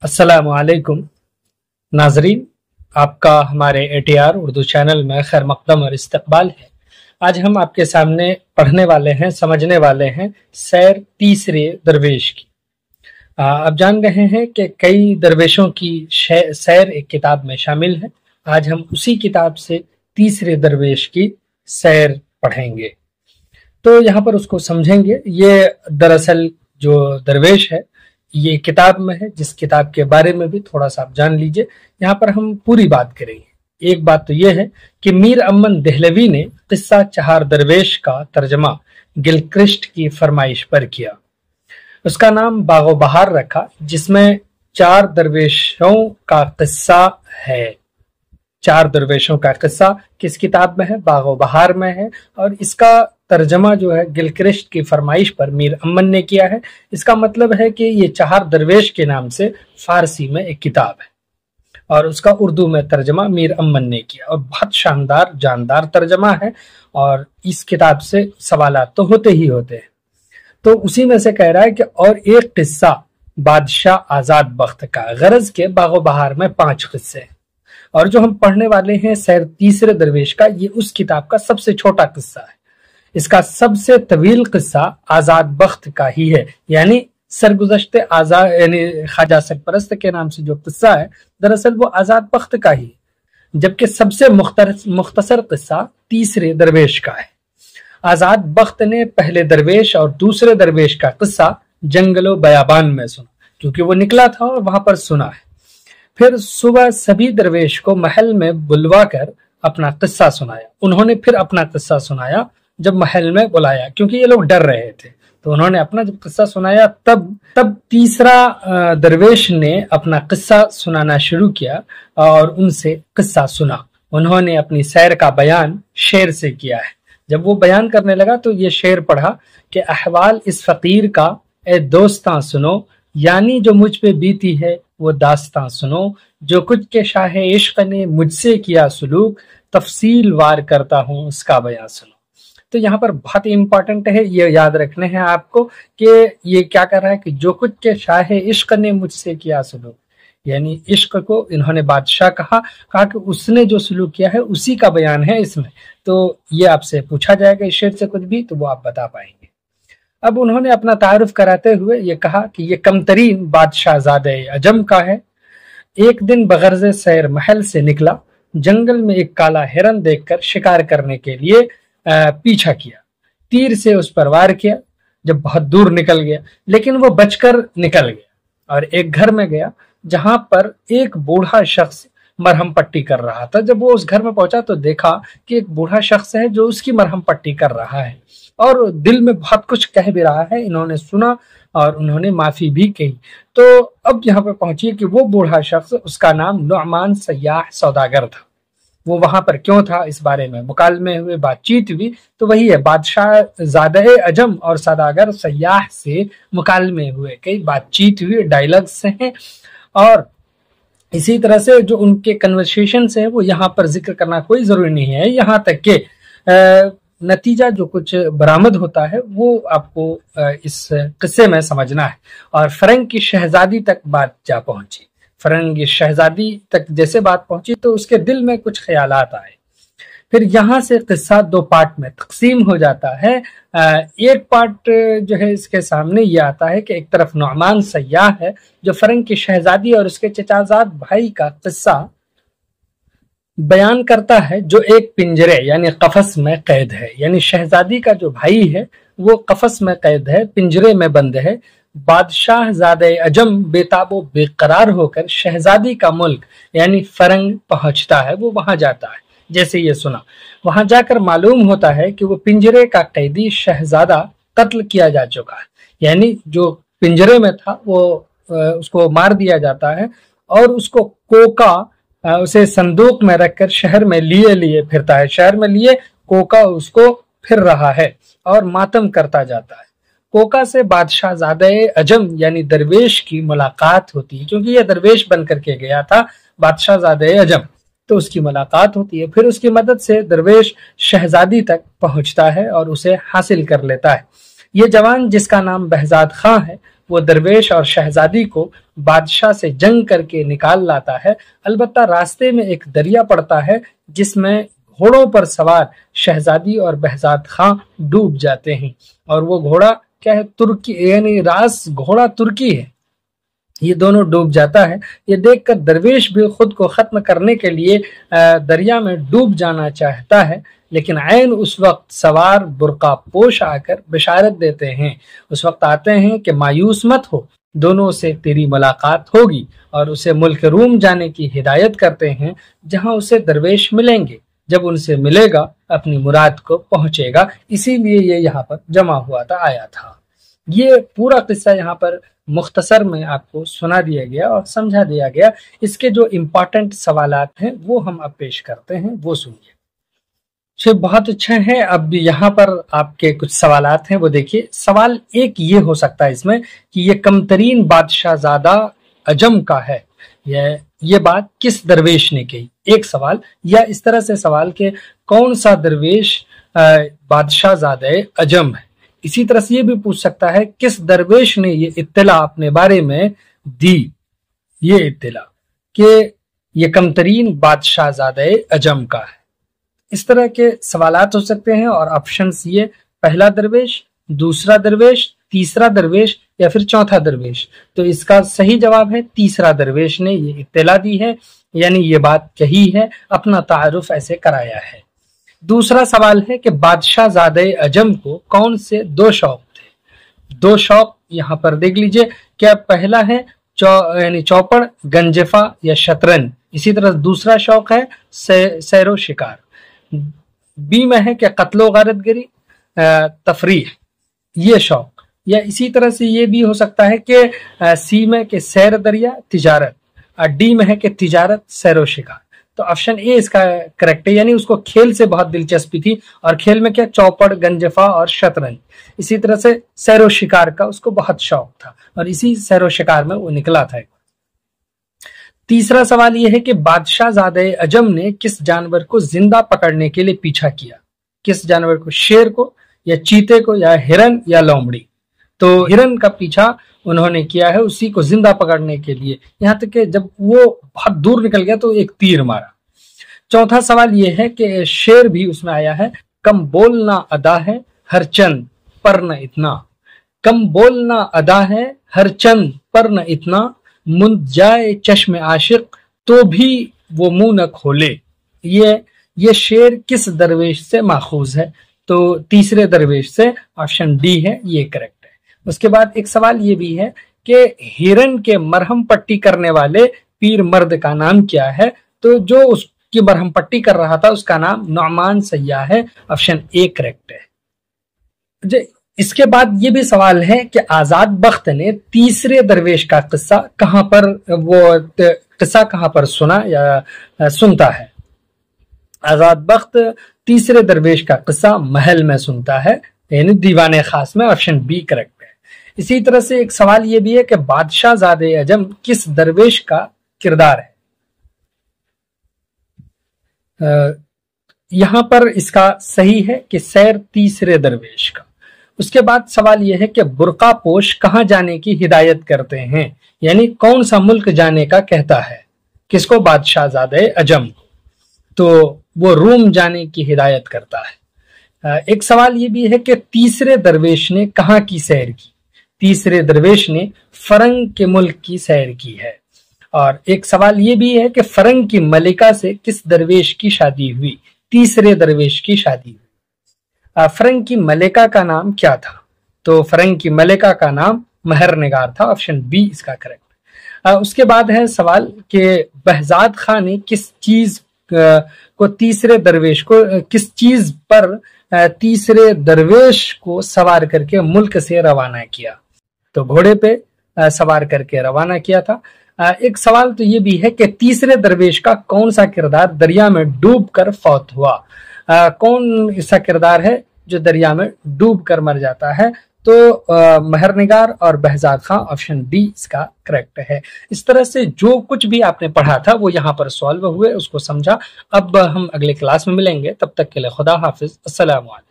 अस्सलाम वालेकुम नाजरीन, आपका हमारे ATR उर्दू चैनल में खैर मकदम और इस्तकबाल है। आज हम आपके सामने पढ़ने वाले हैं, समझने वाले हैं सैर तीसरे दरवेश की। आप जान रहे हैं कि कई दरवेशों की सैर एक किताब में शामिल है। आज हम उसी किताब से तीसरे दरवेश की सैर पढ़ेंगे, तो यहाँ पर उसको समझेंगे। ये दरअसल जो दरवेश है ये किताब में है, जिस किताब के बारे में भी थोड़ा सा आप जान लीजिए। यहाँ पर हम पूरी बात करेंगे। एक बात तो ये है कि मीर अमन देहलवी ने किस्सा चहार दरवेश का तर्जमा गिलक्रिस्ट की फरमाइश पर किया। उसका नाम बागो बहार रखा, जिसमें 4 दरवेशों का किस्सा है। 4 दरवेशों का किस्सा किस किताब में है? बागो बहार में है। और इसका तर्जमा जो है गिलक्रिस्ट की फरमाइश पर मीर अमन ने किया है। इसका मतलब है कि ये 4 दरवेश के नाम से फारसी में एक किताब है और उसका उर्दू में तर्जमा मीर अमन ने किया, और बहुत शानदार जानदार तर्जमा है। और इस किताब से सवालात तो होते ही होते हैं। तो उसी में से कह रहा है कि और एक किस्सा बादशाह आजाद बख्त का। गरज के बागो बहार में 5 किस्से हैं, और जो हम पढ़ने वाले हैं सैर तीसरे दरवेश का, ये उस किताब का सबसे छोटा किस्सा है। इसका सबसे तवील किस्सा आजाद बख्त का ही है, यानी सरगुज़श्ते आजाद यानी ख्वाजा सरपरस्त के नाम से जो किस्सा है दरअसल वो आजाद बख्त का ही, जबकि सबसे मुख्तसर किस्सा तीसरे दरवेश का है। आजाद बख्त ने पहले दरवेश और दूसरे दरवेश का किस्सा जंगलो बयाबान में सुना, क्योंकि वो निकला था और वहां पर सुना है। फिर सुबह सभी दरवेश को महल में बुलवा कर अपना किस्सा सुनाया। उन्होंने फिर अपना किस्सा सुनाया जब महल में बुलाया, क्योंकि ये लोग डर रहे थे। तो उन्होंने अपना जब किस्सा सुनाया तब तीसरा दरवेश ने अपना किस्सा सुनाना शुरू किया और उनसे किस्सा सुना। उन्होंने अपनी सैर का बयान शेर से किया है। जब वो बयान करने लगा तो ये शेर पढ़ा कि अहवाल इस फकीर का ए दोस्तां सुनो, यानी जो मुझ पे बीती है वो दास्तां सुनो। जो कुछ के शाह इश्क ने मुझसे किया सुलूक, तफसील वार करता हूँ उसका बयान सुनो। तो यहाँ पर बहुत ही इंपॉर्टेंट है, ये याद रखने हैं आपको कि ये क्या कर रहा है कि जो कुछ के शाह इश्क ने मुझसे किया सुलूक, यानी इश्क को इन्होंने बादशाह कहा कि उसने जो सलूक किया है उसी का बयान है इसमें। तो ये आपसे पूछा जाएगा इस शेर से कुछ भी, तो वो आप बता पाएंगे। अब उन्होंने अपना तारुफ कराते हुए ये कहा कि ये कमतरीन बादशाहजादे अजम का है। एक दिन बगर्ज़ सैर महल से निकला, जंगल में एक काला हिरन देखकर शिकार करने के लिए पीछा किया। तीर से उस पर वार किया। जब बहुत दूर निकल गया, लेकिन वो बचकर निकल गया और एक घर में गया जहां पर एक बूढ़ा शख्स मरहम पट्टी कर रहा था। जब वो उस घर में पहुंचा तो देखा कि एक बूढ़ा शख्स है जो उसकी मरहम पट्टी कर रहा है और दिल में बहुत कुछ कह भी रहा है। इन्होंने सुना और उन्होंने माफी भी कही। तो अब यहाँ पे पहुंचिए कि वो बूढ़ा शख्स, उसका नाम नुअमान सयाह सौदागर था। वो वहां पर क्यों था, इस बारे में मुकालमे हुए, बातचीत हुई। तो वही है, बादशाह ज़ादे अजम और सौदागर सयाह से मुकालमे हुए, कई बातचीत हुई, डायलॉग्स हैं। और इसी तरह से जो उनके कन्वर्सेशन है वो यहाँ पर जिक्र करना कोई जरूरी नहीं है। यहाँ तक कि नतीजा जो कुछ बरामद होता है वो आपको इस किस्से में समझना है। और फरंग की शहजादी तक बात जा पहुंची। फरंग की शहजादी तक जैसे बात पहुंची तो उसके दिल में कुछ ख्यालात आए। फिर यहाँ से किस्सा 2 पार्ट में तकसीम हो जाता है। एक पार्ट जो है इसके सामने ये आता है कि एक तरफ नुअमान सयाह है जो फरंग की शहजादी और उसके चचाजाद भाई का किस्सा बयान करता है, जो एक पिंजरे यानी कफस में कैद है। यानी शहजादी का जो भाई है वो कफस में कैद है, पिंजरे में बंद है। बादशाह ज़ादे अजम बेताबो बेकरार होकर शहजादी का मुल्क यानी फरंग पहुंचता है। वो वहां जाता है। जैसे ये सुना, वहां जाकर मालूम होता है कि वो पिंजरे का कैदी शहजादा कत्ल किया जा चुका है। यानी जो पिंजरे में था वो उसको मार दिया जाता है और उसको कोका उसे संदूक में रखकर शहर में लिए फिरता है। शहर में लिए कोका उसको फिर रहा है और मातम करता जाता है। कोका से बादशाह ज़ादे अजम यानी दरवेश की मुलाकात होती है, क्योंकि यह दरवेश बन करके गया था बादशाह ज़ादे अजम, तो उसकी मुलाकात होती है। फिर उसकी मदद से दरवेश शहजादी तक पहुंचता है और उसे हासिल कर लेता है। ये जवान जिसका नाम बहजाद खां है وہ درویش اور شہزادی کو بادشاہ سے جنگ کر کے نکال لاتا ہے۔ البتہ راستے میں ایک دریا پڑتا ہے جس میں گھوڑوں پر سوار شہزادی اور بہزاد خان ڈوب جاتے ہیں، اور وہ گھوڑا کیا ہے؟ ترکی، یعنی راس گھوڑا ترکی ہے، یہ دونوں ڈوب جاتا ہے۔ یہ دیکھ کر درویش بھی خود کو ختم کرنے کے لیے دریا میں ڈوب جانا چاہتا ہے، لیکن عین اس وقت سوار برقع پوش آ کر بشارت دیتے ہیں، اس وقت آتے ہیں کہ مایوس مت ہو، دونوں سے تیری ملاقات ہوگی، اور اسے ملک روم جانے کی ہدایت کرتے ہیں جہاں اسے درویش ملیں گے۔ جب ان سے ملے گا اپنی مراد کو پہنچے گا، اسی لیے یہ یہاں پر جمع ہوا تھا، آیا تھا۔ یہ پورا قصہ یہاں پر مختصر میں آپ کو سنا دیا گیا اور سمجھا دیا گیا۔ اس کے جو امپورٹنٹ سوالات ہیں وہ ہم اب پیش کرتے ہیں، وہ سنیے۔ بہت اچھا ہے۔ اب یہاں پر آپ کے کچھ سوالات ہیں، وہ دیکھیے۔ سوال ایک یہ ہو سکتا ہے اس میں کہ یہ کم ترین بادشاہ زادہ عجم کا ہے، یہ بات کس درویش نے کہی؟ ایک سوال، یا اس طرح سے سوال کہ کون سا درویش بادشاہ زادہ عجم ہے۔ اسی طرح سے یہ بھی پوچھ سکتا ہے کس درویش نے یہ اطلاع اپنے بارے میں دی، یہ اطلاع کہ یہ کم ترین بادشاہ زادہ عجم کا ہے۔ اس طرح کے سوالات ہو سکتے ہیں، اور آپشنز یہ: پہلا درویش، دوسرا درویش، تیسرا درویش، یا پھر چوتھا درویش۔ تو اس کا صحیح جواب ہے تیسرا درویش نے یہ اطلاع دی ہے، یعنی یہ بات کہی ہے، اپنا تعارف ایسے کرایا ہے۔ دوسرا سوال ہے کہ بادشاہ زادہ عجم کو کون سے دو شوق تھے؟ دو شوق یہاں پر دیکھ لیجئے، کیا پہلا ہے یعنی چوپڑ، گنجفہ یا شطرنج۔ اسی طرح دوسرا شوق ہے سیر و شکار۔ بی میں ہے کہ قتل و غارت گری، تفریح، یہ شوق۔ یا اسی طرح سے یہ بھی ہو سکتا ہے کہ سی میں کہ سیر دریا، تجارت، اور ڈی میں ہے کہ تجارت، سیر و شکار۔ تو آپشن اے اس کا کریکٹ ہے، یعنی اس کو کھیل سے بہت دلچسپی تھی، اور کھیل میں کیا؟ چوپڑ، گنجفہ اور شطرنج۔ اسی طرح سے سیر و شکار کا اس کو بہت شوق تھا، اور اسی سیر و شکار میں وہ نکلا تھا۔ تیسرا سوال یہ ہے کہ بادشاہ زادہ عجم نے کس جانور کو زندہ پکڑنے کے لیے پیچھا کیا؟ کس جانور کو؟ شیر کو، یا چیتے کو، یا ہرن، یا لومڑی؟ تو ہرن کا پیچھا انہوں نے کیا ہے، اسی کو زندہ پکڑنے کے لیے، یہاں تک کہ جب وہ بہت دور نکل گیا تو ایک تیر مارا۔ چوتھا سوال یہ ہے کہ شیر بھی اس میں آیا ہے، کم بولنا ادا ہے ہر چند پر نہ اتنا، کم بولنا ادا ہے ہر چند پر نہ اتنا، مند جائے چشم عاشق تو بھی وہ منہ نہ کھولے۔ یہ شعر کس درویش سے ماخوذ ہے؟ تو تیسرے درویش سے، آپشن ڈی ہے، یہ کریکٹ ہے۔ اس کے بعد ایک سوال یہ بھی ہے کہ ہرن کے مرہم پٹی کرنے والے پیر مرد کا نام کیا ہے؟ تو جو اس کی مرہم پٹی کر رہا تھا اس کا نام نعمان سیاح ہے، آپشن اے کریکٹ ہے۔ اس کے بعد یہ بھی سوال ہے کہ آزاد بخت نے تیسرے درویش کا قصہ کہاں پر سنا یا سنتا ہے؟ آزاد بخت تیسرے درویش کا قصہ محل میں سنتا ہے، یعنی دیوان خاص میں، آپشن بی کریکٹ ہے۔ اسی طرح سے ایک سوال یہ بھی ہے کہ بادشاہ زادہ عجم کس درویش کا کردار ہے؟ یہاں پر اس کا صحیح ہے کہ سیر تیسرے درویش کا۔ اس کے بعد سوال یہ ہے کہ برقع پوش کہاں جانے کی ہدایت کرتے ہیں، یعنی کون سا ملک جانے کا کہتا ہے؟ کس کو؟ بادشاہ زادہ عجم کو۔ تو وہ روم جانے کی ہدایت کرتا ہے۔ ایک سوال یہ بھی ہے کہ تیسرے درویش نے کہاں کی سیر کی؟ تیسرے درویش نے فرنگ کے ملک کی سیر کی ہے۔ اور ایک سوال یہ بھی ہے کہ فرنگ کی ملکہ سے کس درویش کی شادی ہوئی؟ تیسرے درویش کی شادی ہوئی۔ فرنگ کی ملکہ کا نام کیا تھا؟ تو فرنگ کی ملکہ کا نام مہر نگار تھا، آپشن بی اس کا کریکٹ۔ اس کے بعد ہے سوال کہ بہزاد خان نے کس چیز پر تیسرے درویش کو سوار کر کے ملک سے روانہ کیا؟ تو گھوڑے پہ سوار کر کے روانہ کیا تھا۔ ایک سوال تو یہ بھی ہے کہ تیسرے درویش کا کون سا کردار دریا میں ڈوب کر فوت ہوا؟ کون ایسا کردار ہے جو دریا میں ڈوب کر مر جاتا ہے؟ تو مہر نگار اور بہزاد خان، آپشن ڈی اس کا کریکٹ ہے۔ اس طرح سے جو کچھ بھی آپ نے پڑھا تھا وہ یہاں پر سالو ہوئے، اس کو سمجھا۔ اب ہم اگلے کلاس میں ملیں گے، تب تک کے لیے خدا حافظ، السلام علیکم۔